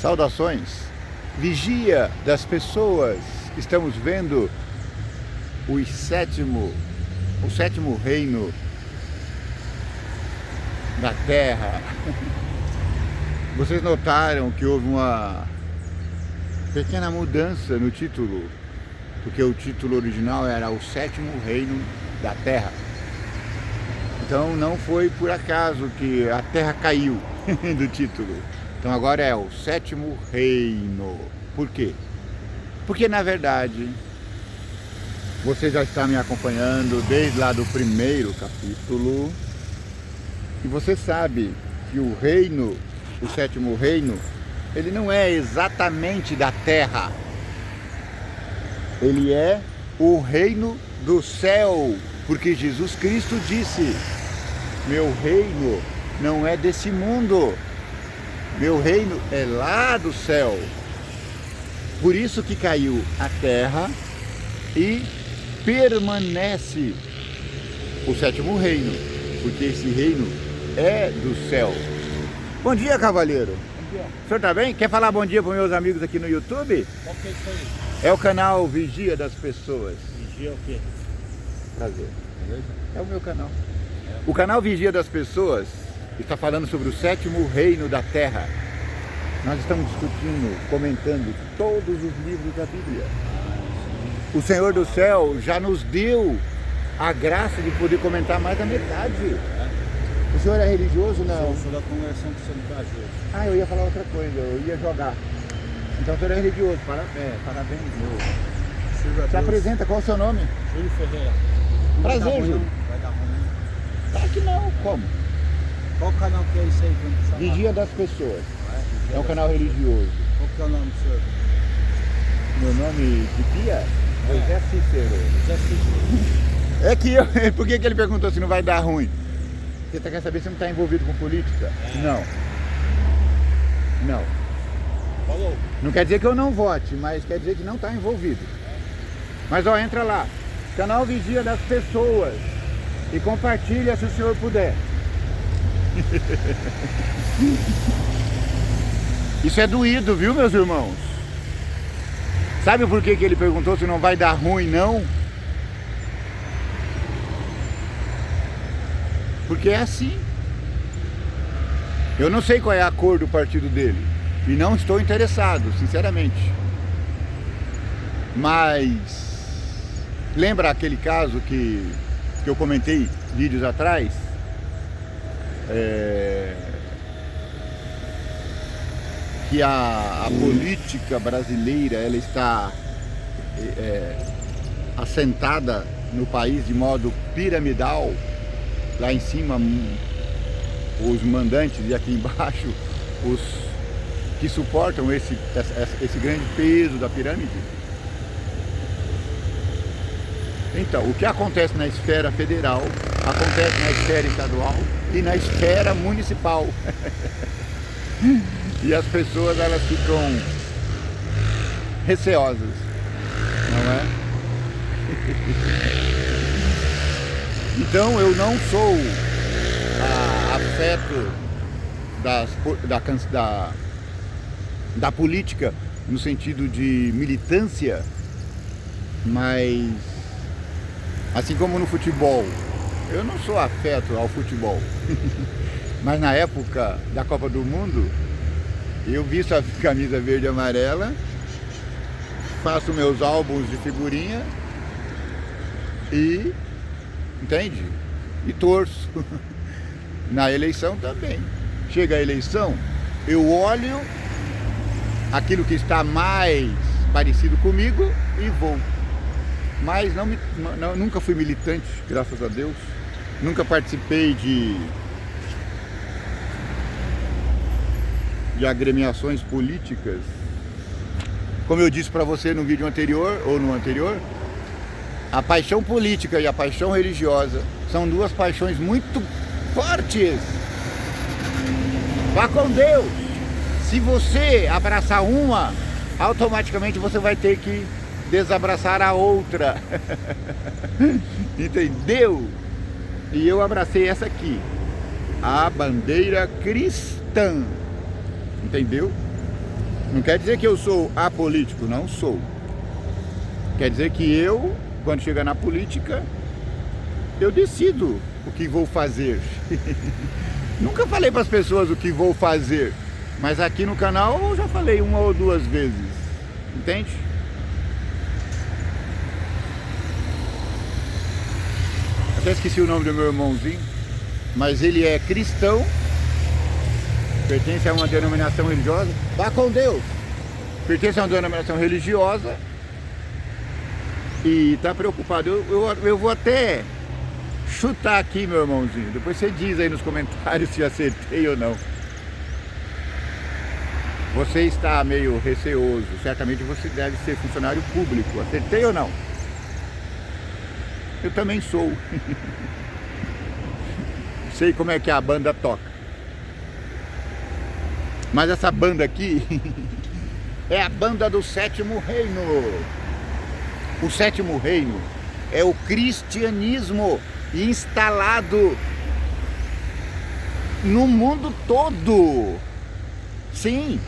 Saudações, vigia das pessoas. Estamos vendo o sétimo reino da Terra. Vocês notaram que houve uma pequena mudança no título, porque o título original era o sétimo reino da Terra. Então não foi por acaso que a Terra caiu do título. Então agora é o sétimo reino. Por quê? Porque na verdade você já está me acompanhando desde lá do primeiro capítulo e você sabe que o reino, o sétimo reino, ele não é exatamente da terra. Ele é o reino do céu, porque Jesus Cristo disse: meu reino não é desse mundo, meu reino é lá do céu. Por isso que caiu a terra e permanece o sétimo reino, porque esse reino é do céu. Bom dia, cavalheiro. Bom dia. O senhor está bem? Quer falar bom dia para meus amigos aqui no YouTube? Qual que é isso aí? É o canal Vigia das Pessoas. Vigia o quê? Prazer. Beleza? É o meu canal. O canal Vigia das Pessoas está falando sobre o sétimo reino da Terra. Nós estamos discutindo, comentando todos os livros da Bíblia. O Senhor do Céu já nos deu a graça de poder comentar mais da metade. O senhor é religioso? Não. Eu sou da Congregação de Santo Brasil. Ah, eu ia falar outra coisa, eu ia jogar. Então o senhor é religioso, parabéns. Se apresenta, qual é o seu nome? Júlio Ferreira. Prazer, Júlio. Vai dar ruim, não. Claro que não, como? Qual canal que é isso aí? Vamos chamar? Vigia das Pessoas. Vigia É um das canal Pessoas. religioso. Qual que é o nome do senhor? Meu nome de guia? José Cícero. José Cícero. É que eu, por que ele perguntou se não vai dar ruim? Você quer saber se não está envolvido com política? Não. Não. Falou. Não quer dizer que eu não vote, mas quer dizer que não está envolvido. Mas ó, entra lá, canal Vigia das Pessoas, e compartilha se o senhor puder. Isso é doído, viu, meus irmãos? Sabe por que ele perguntou se não vai dar ruim, não? Porque é assim. Eu não sei qual é a cor do partido dele. E não estou interessado, sinceramente. Mas lembra aquele caso que eu comentei vídeos atrás? Que a política brasileira ela está assentada no país de modo piramidal. Lá em cima os mandantes e aqui embaixo os que suportam esse grande peso da pirâmide. Então, o que acontece na esfera federal, acontece na esfera estadual e na esfera municipal. E as pessoas elas ficam receosas, não é? Então eu não sou afeto da política no sentido de militância, mas assim como no futebol, eu não sou afeto ao futebol. Mas na época da Copa do Mundo, eu visto a camisa verde e amarela, faço meus álbuns de figurinha e, entende? E torço. Na eleição também. Chega a eleição, eu olho aquilo que está mais parecido comigo e vou. Mas nunca fui militante, graças a Deus. Nunca participei de agremiações políticas. Como eu disse para você no vídeo anterior, ou no anterior, a paixão política e a paixão religiosa são duas paixões muito fortes. Vá com Deus. Se você abraçar uma, automaticamente você vai ter que desabraçar a outra. Entendeu? E eu abracei essa aqui, a bandeira cristã. Entendeu? Não quer dizer que eu sou apolítico, não sou. Quer dizer que eu, quando chegar na política, eu decido o que vou fazer. Nunca falei para as pessoas o que vou fazer, mas aqui no canal eu já falei 1 ou 2 vezes, entende? Até esqueci o nome do meu irmãozinho, mas ele é cristão, pertence a uma denominação religiosa. Vá com Deus! Pertence a uma denominação religiosa e está preocupado. Eu vou até chutar aqui, meu irmãozinho. Depois você diz aí nos comentários se acertei ou não. Você está meio receoso. Certamente você deve ser funcionário público. Acertei ou não? Eu também sou. Sei como é que a banda toca. Mas essa banda aqui é a banda do Sétimo Reino. O 7º Reino é o cristianismo instalado no mundo todo. Sim,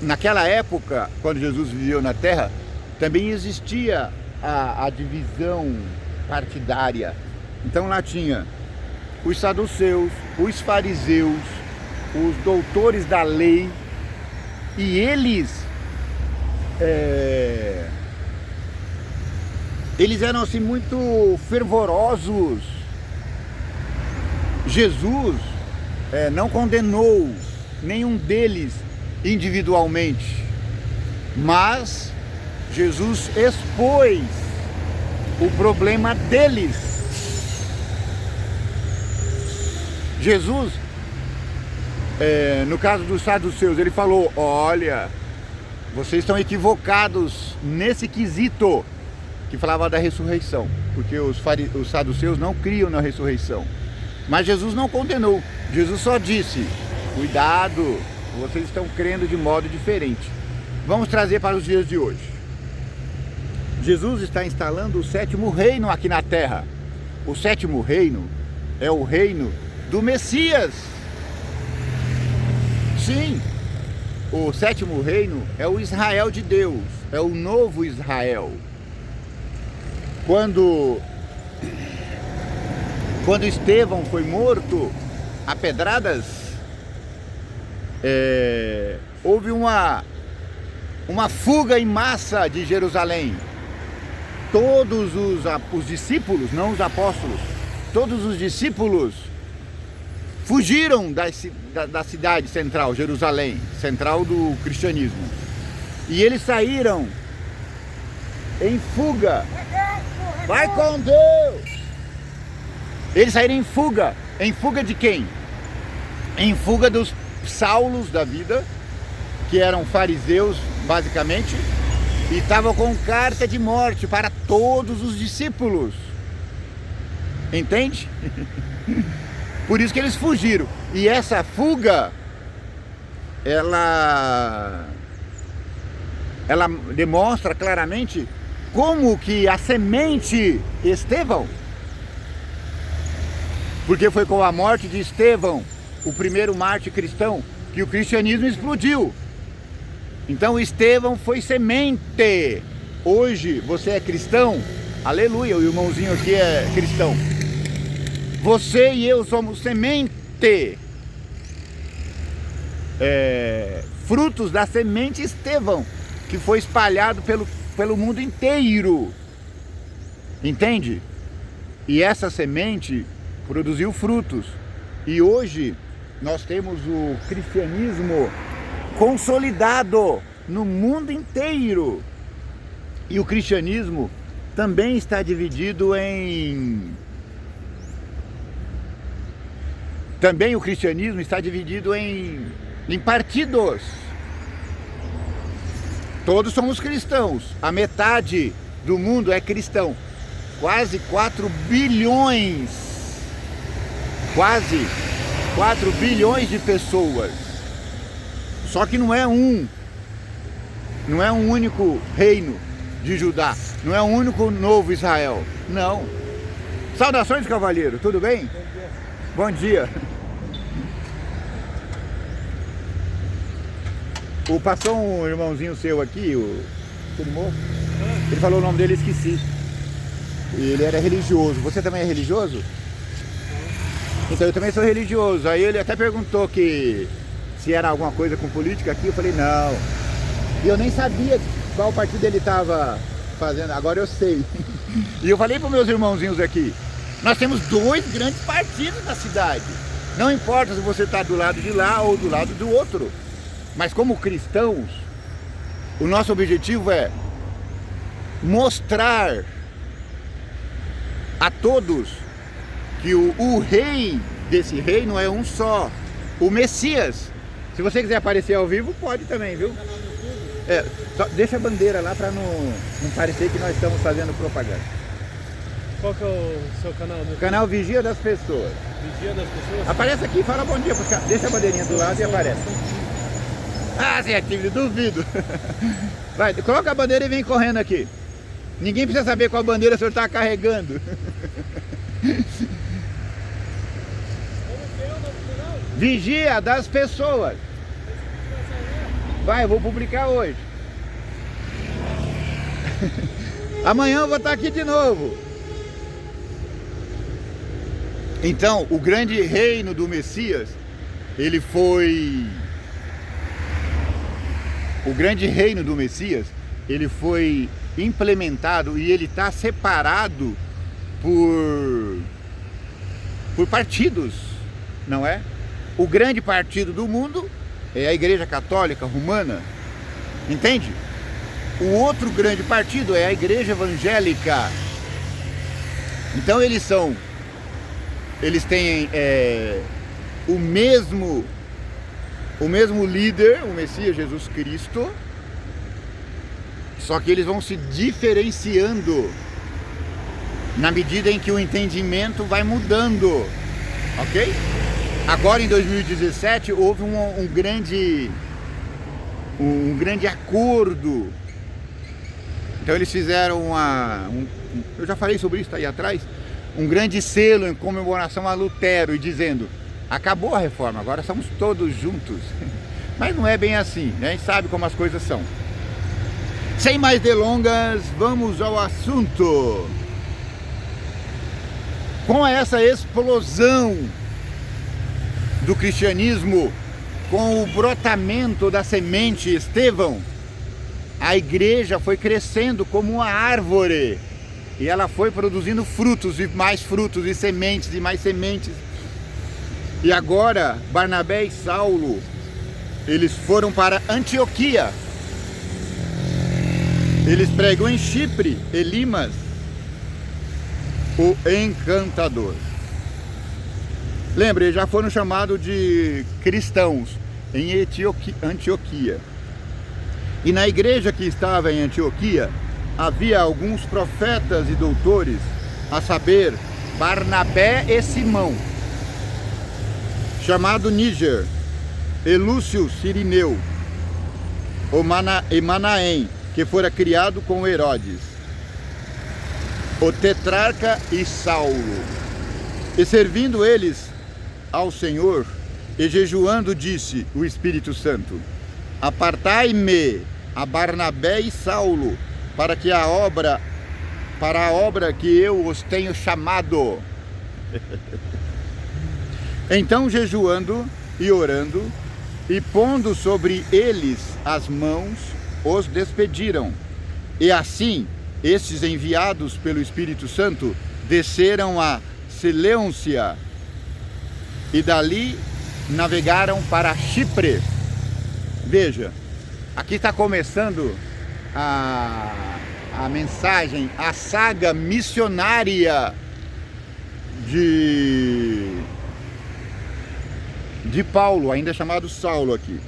naquela época, quando Jesus viveu na Terra, também existia a divisão partidária. Então lá tinha os saduceus, os fariseus, os doutores da lei, e eles eram assim muito fervorosos. Jesus não condenou nenhum deles individualmente, mas Jesus expôs o problema deles. Jesus, no caso dos saduceus, ele falou: olha, vocês estão equivocados nesse quesito, que falava da ressurreição, porque os saduceus não criam na ressurreição. Mas Jesus não condenou, Jesus só disse: cuidado, vocês estão crendo de modo diferente. Vamos trazer para os dias de hoje. Jesus está instalando o 7º Reino aqui na Terra. O 7º Reino é o reino do Messias. Sim, o 7º Reino é o Israel de Deus, é o novo Israel. Quando Estevão foi morto a pedradas, houve uma fuga em massa de Jerusalém. Todos os discípulos, não os apóstolos, todos os discípulos fugiram da cidade central, Jerusalém, central do cristianismo. E eles saíram em fuga. Vai com Deus! Eles saíram em fuga. Em fuga de quem? Em fuga dos Saulos da vida, que eram fariseus, basicamente, e estavam com carta de morte para todos os discípulos. Entende? Por isso que eles fugiram. E essa fuga, ela demonstra claramente como que a semente Estevão, porque foi com a morte de Estevão, o primeiro mártir cristão, que o cristianismo explodiu. Então Estevão foi semente. Hoje você é cristão, aleluia, o irmãozinho aqui é cristão. Você e eu somos semente, frutos da semente Estevão, que foi espalhado pelo mundo inteiro. Entende? E essa semente produziu frutos. E hoje nós temos o cristianismo consolidado no mundo inteiro. E o cristianismo também está dividido em partidos. Todos somos cristãos. A metade do mundo é cristão. Quase 4 bilhões. Quase 4 bilhões de pessoas. Só que não é um único reino de Judá. Não é um único novo Israel. Não. Saudações, cavalheiro. Tudo bem? Bom dia. Passou um irmãozinho seu aqui, aquele moço. Ele falou o nome dele, esqueci. Ele era religioso. Você também é religioso? Então eu também sou religioso. Aí ele até perguntou que se era alguma coisa com política aqui. Eu falei, não. E eu nem sabia qual partido ele estava fazendo. Agora eu sei. E eu falei para meus irmãozinhos aqui, nós temos 2 grandes partidos na cidade. Não importa se você está do lado de lá ou do lado do outro. Mas como cristãos, o nosso objetivo é mostrar a todos que o rei desse reino é um só, o Messias. Se você quiser aparecer ao vivo, pode também, viu? Só deixa a bandeira lá para não parecer que nós estamos fazendo propaganda. Qual que é o seu canal? O canal Vigia das Pessoas. Vigia das Pessoas? Aparece aqui e fala bom dia, deixa a bandeirinha do lado e aparece. Ah, sim, aqui, duvido. Vai, coloca a bandeira e vem correndo aqui. Ninguém precisa saber qual bandeira o senhor está carregando. Vigia das Pessoas. Vai, eu vou publicar hoje. Amanhã eu vou estar aqui de novo. Então, o grande reino do Messias, ele foi... O grande reino do Messias, ele foi implementado e ele está separado por partidos, não é? O grande partido do mundo é a Igreja Católica Romana, entende? O outro grande partido é a Igreja Evangélica. Então eles têm o mesmo líder, o Messias Jesus Cristo, só que eles vão se diferenciando na medida em que o entendimento vai mudando, ok? Agora em 2017 houve um grande acordo. Então eles fizeram eu já falei sobre isso, tá aí atrás, um grande selo em comemoração a Lutero e dizendo, acabou a reforma, agora somos todos juntos. Mas não é bem assim, né? A gente sabe como as coisas são. Sem mais delongas, vamos ao assunto. Com essa explosão do cristianismo, com o brotamento da semente Estevão, a igreja foi crescendo como uma árvore. E ela foi produzindo frutos e mais frutos e sementes e mais sementes. E agora, Barnabé e Saulo, eles foram para Antioquia. Eles pregam em Chipre, Elimas, o encantador. Lembre, já foram chamados de cristãos em Antioquia. E na igreja que estava em Antioquia, havia alguns profetas e doutores, a saber, Barnabé e Simão, chamado Níger, e Lúcio Cirineu, e Manaém, que fora criado com Herodes, o tetrarca e Saulo. E servindo eles ao Senhor, e jejuando, disse o Espírito Santo, apartai-me a Barnabé e Saulo, para a obra que eu os tenho chamado. Então, jejuando e orando, e pondo sobre eles as mãos, os despediram. E assim, estes enviados pelo Espírito Santo, desceram a Seleucia, e dali navegaram para Chipre. Veja, aqui está começando a mensagem, a saga missionária de Paulo, ainda chamado Saulo aqui.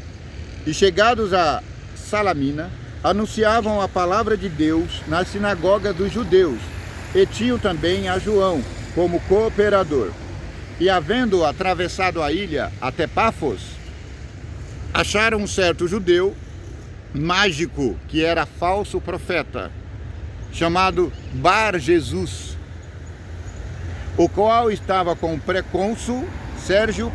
E chegados a Salamina, anunciavam a palavra de Deus nas sinagogas dos judeus, e tinham também a João como cooperador. E havendo atravessado a ilha até Pafos, acharam um certo judeu mágico, que era falso profeta, chamado Bar Jesus, o qual estava com o precônsul Sérgio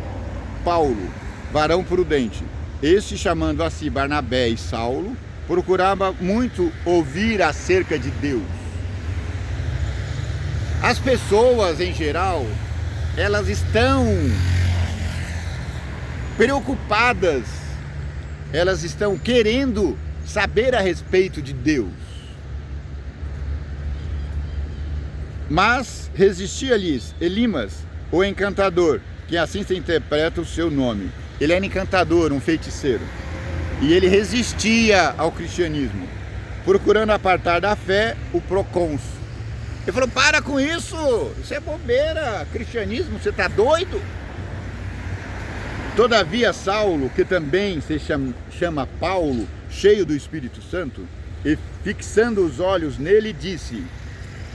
Paulo, varão prudente, este, chamando a si Barnabé e Saulo, procurava muito ouvir acerca de Deus. As pessoas, em geral, elas estão preocupadas, elas estão querendo saber a respeito de Deus. Mas resistia-lhes Elimas, o encantador, que assim se interpreta o seu nome. Ele era encantador, um feiticeiro. E ele resistia ao cristianismo, procurando apartar da fé o procônsul. Ele falou: para com isso é bobeira, cristianismo, você está doido? Todavia Saulo, que também se chama Paulo, cheio do Espírito Santo, e fixando os olhos nele, disse: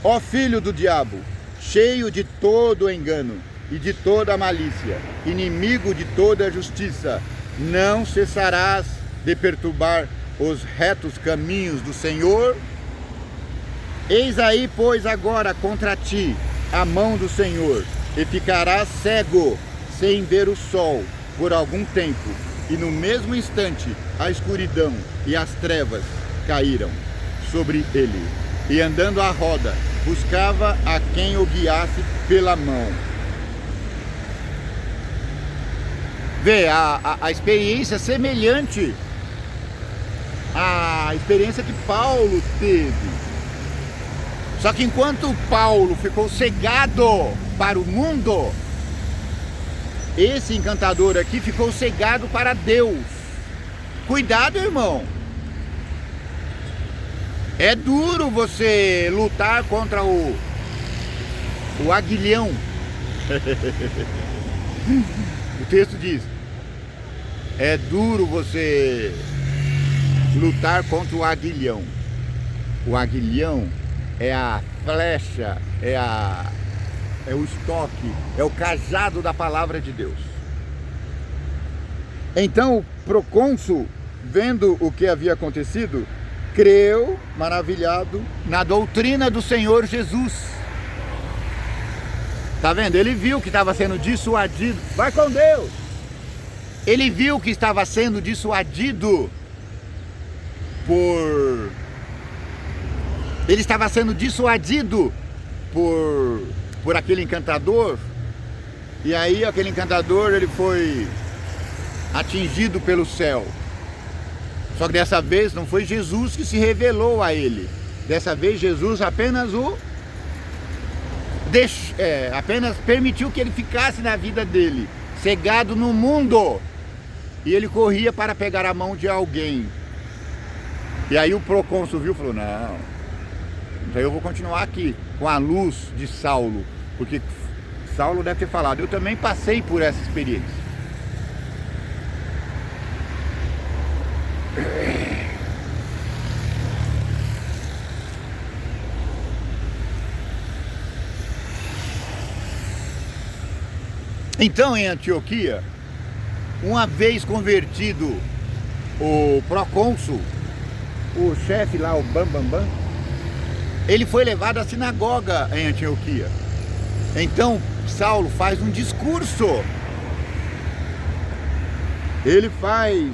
ó filho do diabo, cheio de todo o engano e de toda a malícia, inimigo de toda a justiça, não cessarás de perturbar os retos caminhos do Senhor? Eis aí, pois, agora contra ti a mão do Senhor, e ficarás cego, sem ver o sol, por algum tempo. E no mesmo instante a escuridão e as trevas caíram sobre ele. E andando à roda, buscava a quem o guiasse pela mão. Vê, a experiência semelhante à experiência que Paulo teve. Só que enquanto Paulo ficou cegado para o mundo, esse encantador aqui ficou cegado para Deus. Cuidado, irmão. É duro você lutar contra o aguilhão. O texto diz: é duro você lutar contra o aguilhão. O aguilhão é a flecha, é o estoque, é o cajado da palavra de Deus. Então o procônsul, vendo o que havia acontecido, creu, maravilhado, na doutrina do Senhor Jesus. Tá vendo? Ele viu que estava sendo dissuadido. Vai com Deus! Ele viu que estava sendo dissuadido Ele estava sendo dissuadido por aquele encantador. E aí aquele encantador, ele foi atingido pelo céu. Só que dessa vez não foi Jesus que se revelou a ele. Dessa vez Jesus apenas apenas permitiu que ele ficasse na vida dele, cegado no mundo. E ele corria para pegar a mão de alguém. E aí o procônsul viu e falou: não, então eu vou continuar aqui com a luz de Saulo, porque Saulo deve ter falado: eu também passei por essa experiência. Então, em Antioquia, uma vez convertido o procônsul, o chefe lá, o Bambambam, ele foi levado à sinagoga em Antioquia. Então Saulo faz um discurso. Ele faz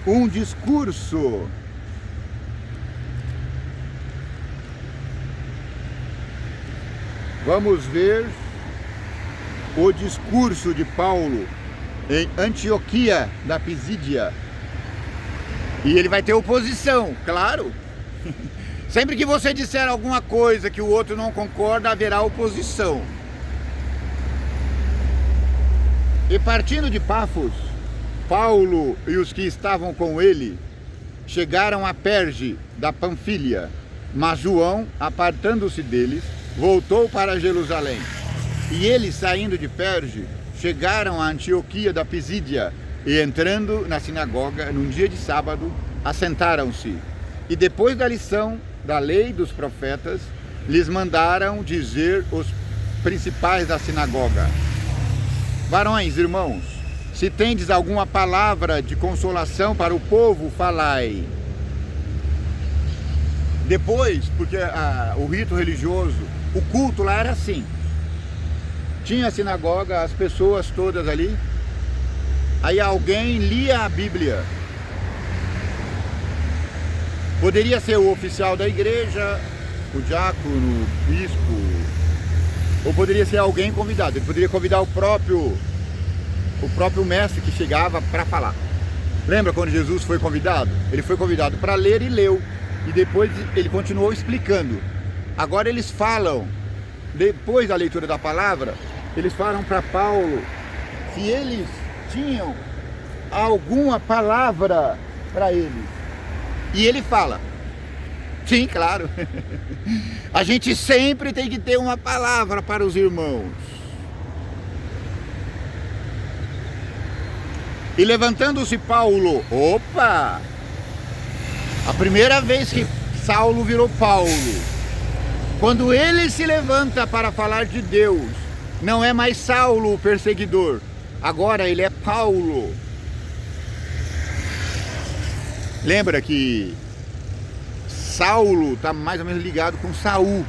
um discurso. Vamos ver o discurso de Paulo em Antioquia da Pisídia. E ele vai ter oposição, claro. Sempre que você disser alguma coisa que o outro não concorda, haverá oposição. E partindo de Pafos, Paulo e os que estavam com ele chegaram a Perge da Panfilha, mas João, apartando-se deles, voltou para Jerusalém. E eles, saindo de Perge, chegaram a Antioquia da Pisídia e, entrando na sinagoga num dia de sábado, assentaram-se. E depois da lição da lei dos profetas, lhes mandaram dizer os principais da sinagoga: varões, irmãos, se tendes alguma palavra de consolação para o povo, falai. Depois, porque o rito religioso, o culto lá era assim. Tinha a sinagoga, as pessoas todas ali, Aí alguém lia a Bíblia. Poderia ser o oficial da igreja, o diácono, o bispo, ou poderia ser alguém convidado. Ele poderia convidar o próprio mestre que chegava para falar. Lembra quando Jesus foi convidado? Ele foi convidado para ler e leu. E depois ele continuou explicando. Agora eles falam, depois da leitura da palavra, eles falam para Paulo se eles tinham alguma palavra para eles. E ele fala, sim, claro, a gente sempre tem que ter uma palavra para os irmãos. E levantando-se Paulo, opa, a primeira vez que Saulo virou Paulo, quando ele se levanta para falar de Deus, não é mais Saulo o perseguidor, agora ele é Paulo. Lembra que Saulo está mais ou menos ligado com Saul.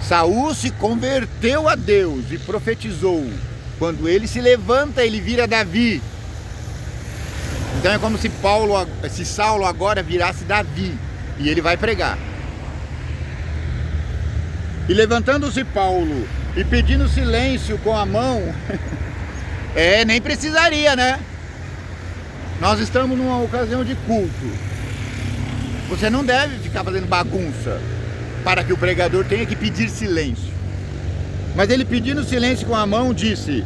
Saul se converteu a Deus e profetizou. Quando ele se levanta, ele vira Davi. Então é como se Saulo agora virasse Davi e ele vai pregar. E levantando-se Paulo e pedindo silêncio com a mão, nem precisaria, né? Nós estamos numa ocasião de culto. Você não deve ficar fazendo bagunça para que o pregador tenha que pedir silêncio. Mas ele, pedindo silêncio com a mão, disse: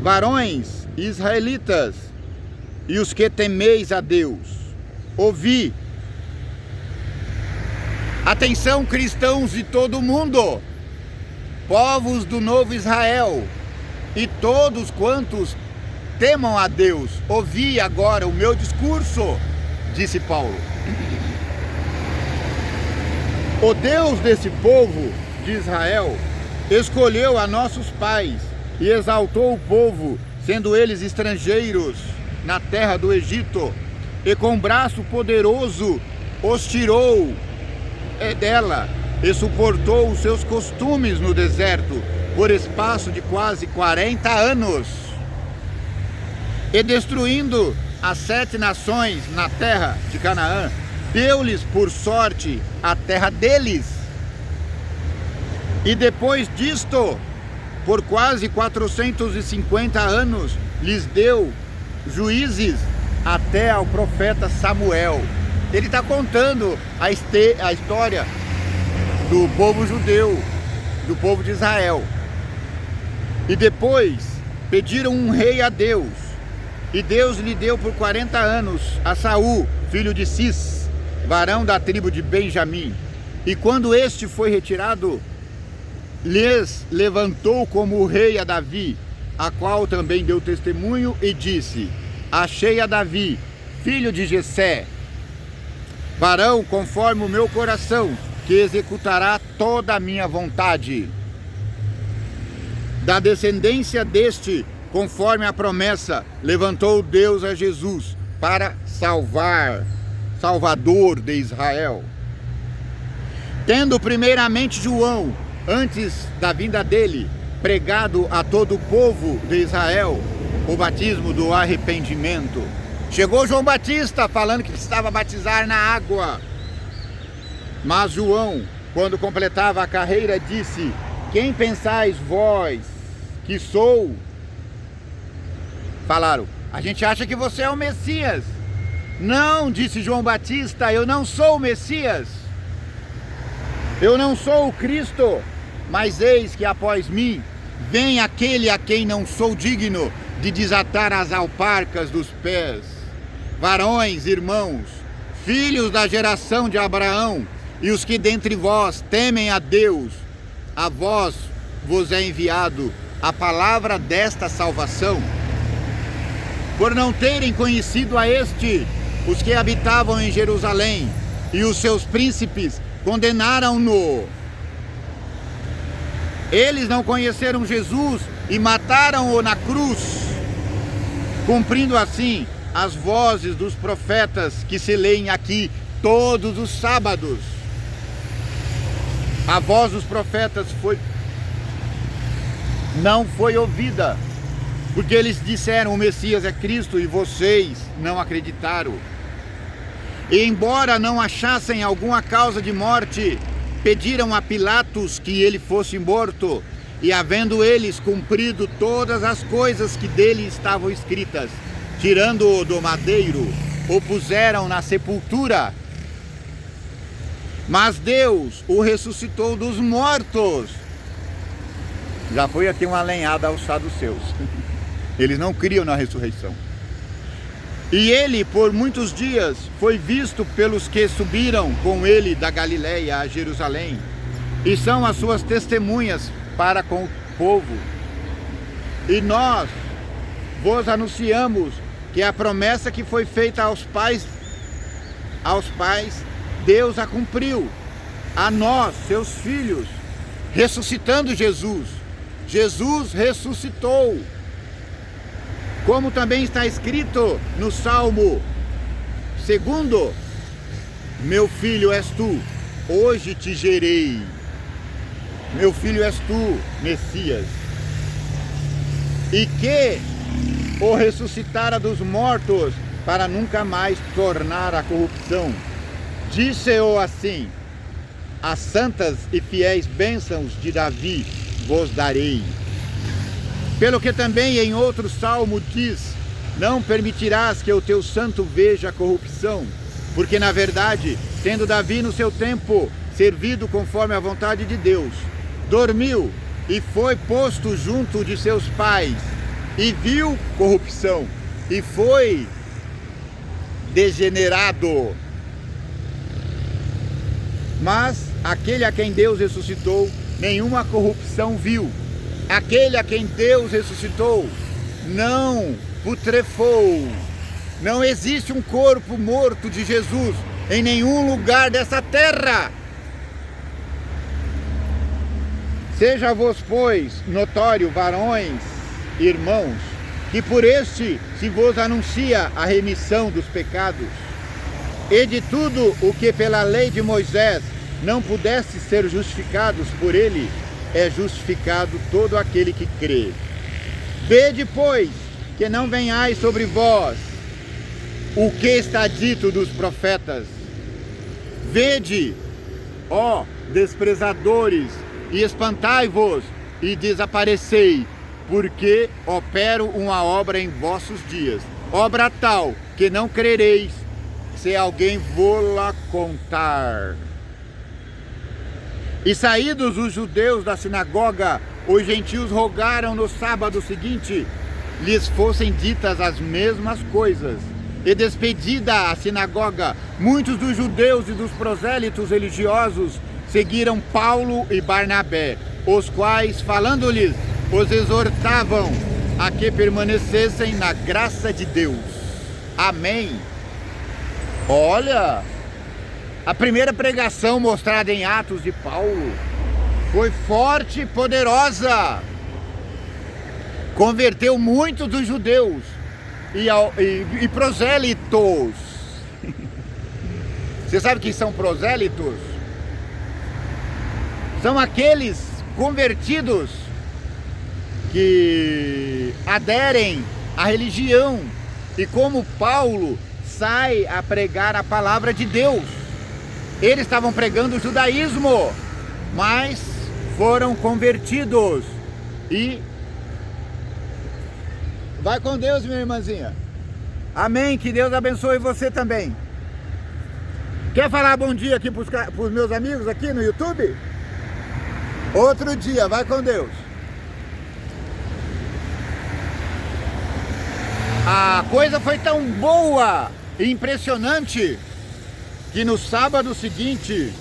varões israelitas e os que temeis a Deus, ouvi. Atenção, cristãos de todo o mundo, povos do novo Israel e todos quantos temam a Deus, ouvi agora o meu discurso, disse Paulo. O Deus desse povo de Israel escolheu a nossos pais e exaltou o povo, sendo eles estrangeiros na terra do Egito, e com braço poderoso os tirou dela e suportou os seus costumes no deserto por espaço de quase 40 anos. E destruindo as 7 nações na terra de Canaã, deu-lhes por sorte a terra deles. E depois disto, por quase 450 anos, lhes deu juízes até ao profeta Samuel. Ele está contando a história do povo judeu, do povo de Israel. E depois pediram um rei a Deus. E Deus lhe deu por 40 anos a Saul, filho de Cis, varão da tribo de Benjamim. E quando este foi retirado, lhes levantou como rei a Davi, a qual também deu testemunho e disse: achei a Davi, filho de Jessé, varão conforme o meu coração, que executará toda a minha vontade. Da descendência deste, conforme a promessa, levantou Deus a Jesus para Salvador de Israel. Tendo primeiramente João, antes da vinda dele, pregado a todo o povo de Israel o batismo do arrependimento. Chegou João Batista falando que precisava batizar na água. Mas João, quando completava a carreira, disse: quem pensais vós que sou? Falaram: a gente acha que você é o Messias. Não, disse João Batista, eu não sou o Messias. Eu não sou o Cristo, mas eis que após mim vem aquele a quem não sou digno de desatar as alparcas dos pés. Varões, irmãos, filhos da geração de Abraão, e os que dentre vós temem a Deus, a vós vos é enviado a palavra desta salvação. Por não terem conhecido a este, os que habitavam em Jerusalém e os seus príncipes condenaram-no. Eles não conheceram Jesus e mataram-o na cruz, cumprindo assim as vozes dos profetas que se leem aqui todos os sábados. A voz dos profetas não foi ouvida, porque eles disseram o Messias é Cristo e vocês não acreditaram. E embora não achassem alguma causa de morte, pediram a Pilatos que ele fosse morto, e havendo eles cumprido todas as coisas que dele estavam escritas, tirando-o do madeiro, o puseram na sepultura. Mas Deus o ressuscitou dos mortos. Já foi aqui uma lenhada aos saduceus. Eles não criam na ressurreição. E ele, por muitos dias, foi visto pelos que subiram com ele da Galiléia a Jerusalém, e são as suas testemunhas para com o povo. E nós vos anunciamos que a promessa que foi feita aos pais, Deus a cumpriu, a nós, seus filhos, ressuscitando Jesus. Jesus ressuscitou. Como também está escrito no Salmo 2: meu filho és tu, hoje te gerei. Meu filho és tu, Messias. E que o ressuscitara dos mortos, para nunca mais tornar a corrupção. Disse-o assim: as santas e fiéis bênçãos de Davi vos darei. Pelo que também em outro salmo diz: não permitirás que o teu santo veja a corrupção, porque na verdade, tendo Davi no seu tempo servido conforme a vontade de Deus, dormiu e foi posto junto de seus pais, e viu corrupção, e foi degenerado. Mas aquele a quem Deus ressuscitou, nenhuma corrupção viu. Aquele a quem Deus ressuscitou não putrefou. Não existe um corpo morto de Jesus em nenhum lugar dessa terra. Seja-vos, pois, notório, varões, irmãos, que por este se vos anuncia a remissão dos pecados. E de tudo o que pela lei de Moisés não pudesse ser justificados por ele, é justificado todo aquele que crê. Vede, pois, que não venhais sobre vós o que está dito dos profetas. Vede, ó desprezadores, e espantai-vos e desaparecei, porque opero uma obra em vossos dias, obra tal que não crereis, se alguém vô-la contar. E saídos os judeus da sinagoga, os gentios rogaram no sábado seguinte, lhes fossem ditas as mesmas coisas. E despedida a sinagoga, muitos dos judeus e dos prosélitos religiosos seguiram Paulo e Barnabé, os quais, falando-lhes, os exortavam a que permanecessem na graça de Deus. Amém. Olha, a primeira pregação mostrada em Atos de Paulo foi forte e poderosa. Converteu muitos dos judeus e prosélitos. Você sabe quem são prosélitos? São aqueles convertidos que aderem à religião. E como Paulo sai a pregar a palavra de Deus. Eles estavam pregando o judaísmo, mas foram convertidos. E vai com Deus, minha irmãzinha. Amém, que Deus abençoe você também. Quer falar bom dia aqui para os meus amigos aqui no YouTube? Outro dia, vai com Deus. A coisa foi tão boa e impressionante que no sábado seguinte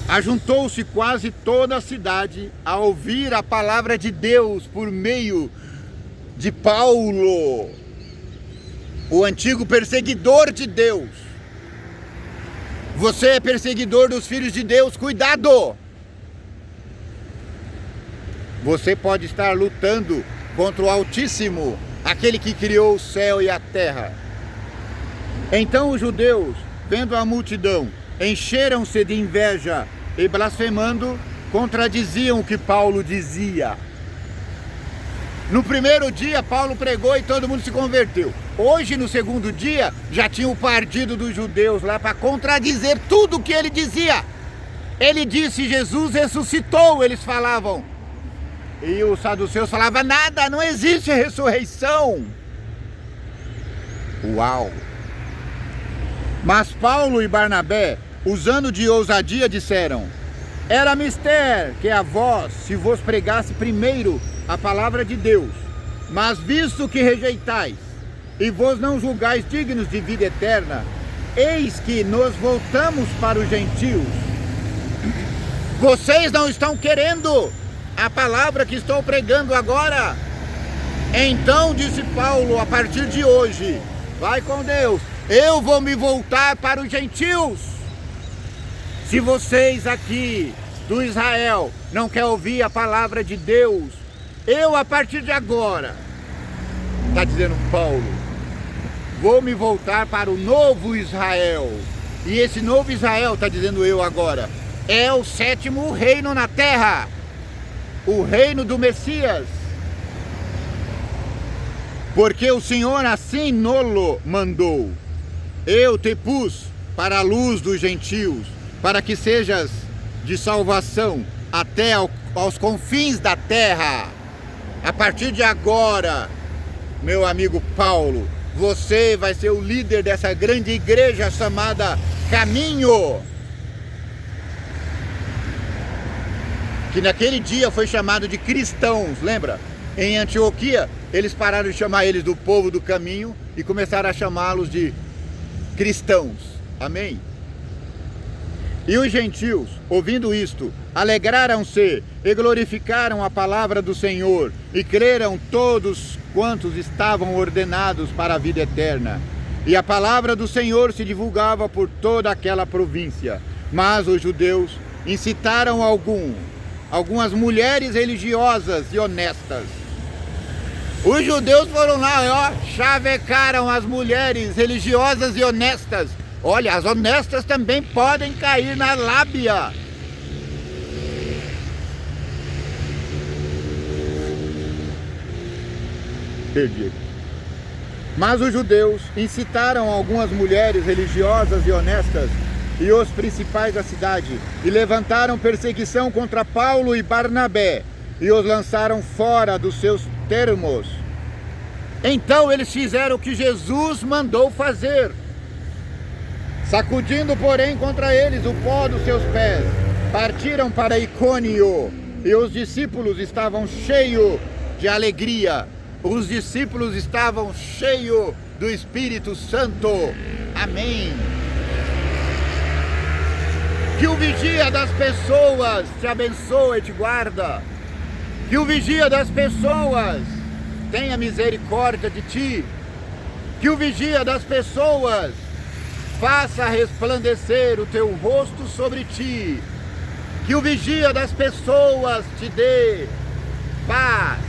ajuntou-se quase toda a cidade a ouvir a palavra de Deus por meio de Paulo, o antigo perseguidor de Deus. Você é perseguidor dos filhos de Deus, cuidado! Você pode estar lutando contra o Altíssimo, aquele que criou o céu e a terra. Então os judeus, vendo a multidão, encheram-se de inveja e, blasfemando, contradiziam o que Paulo dizia. No primeiro dia, Paulo pregou e todo mundo se converteu. Hoje, no segundo dia, já tinha o partido dos judeus lá para contradizer tudo o que ele dizia. Ele disse, Jesus ressuscitou, eles falavam. E os saduceus falavam, nada, não existe ressurreição. Uau! Mas Paulo e Barnabé, usando de ousadia, disseram, era mister que a vós se vos pregasse primeiro a palavra de Deus, mas visto que rejeitais e vos não julgais dignos de vida eterna, eis que nos voltamos para os gentios. Vocês não estão querendo a palavra que estou pregando agora. Então disse Paulo, a partir de hoje, vai com Deus, eu vou me voltar para os gentios. Se vocês aqui do Israel não querem ouvir a palavra de Deus, eu a partir de agora, está dizendo Paulo, vou me voltar para o novo Israel. E esse novo Israel, está dizendo eu agora, é o sétimo reino na terra, o reino do Messias. Porque o Senhor assim nolo mandou. Eu te pus para a luz dos gentios, para que sejas de salvação até aos confins da terra. A partir de agora, meu amigo Paulo, você vai ser o líder dessa grande igreja chamada Caminho. Que naquele dia foi chamado de cristãos, lembra? Em Antioquia, eles pararam de chamar eles do povo do caminho e começaram a chamá-los de cristãos. Amém? E os gentios, ouvindo isto, alegraram-se e glorificaram a palavra do Senhor e creram todos quantos estavam ordenados para a vida eterna. E a palavra do Senhor se divulgava por toda aquela província. Mas os judeus incitaram algumas mulheres religiosas e honestas. Os judeus foram lá, chavecaram as mulheres religiosas e honestas. Olha, as honestas também podem cair na lábia. Perdi. Mas os judeus incitaram algumas mulheres religiosas e honestas e os principais da cidade, e levantaram perseguição contra Paulo e Barnabé, e os lançaram fora dos seus termos. Então eles fizeram o que Jesus mandou fazer, sacudindo, porém, contra eles o pó dos seus pés, partiram para Icônio, e os discípulos estavam cheios de alegria. Os discípulos estavam cheios do Espírito Santo. Amém. Que o vigia das pessoas te abençoe e te guarda. Que o vigia das pessoas tenha misericórdia de ti. Que o vigia das pessoas faça resplandecer o teu rosto sobre ti. Que o vigia das pessoas te dê paz.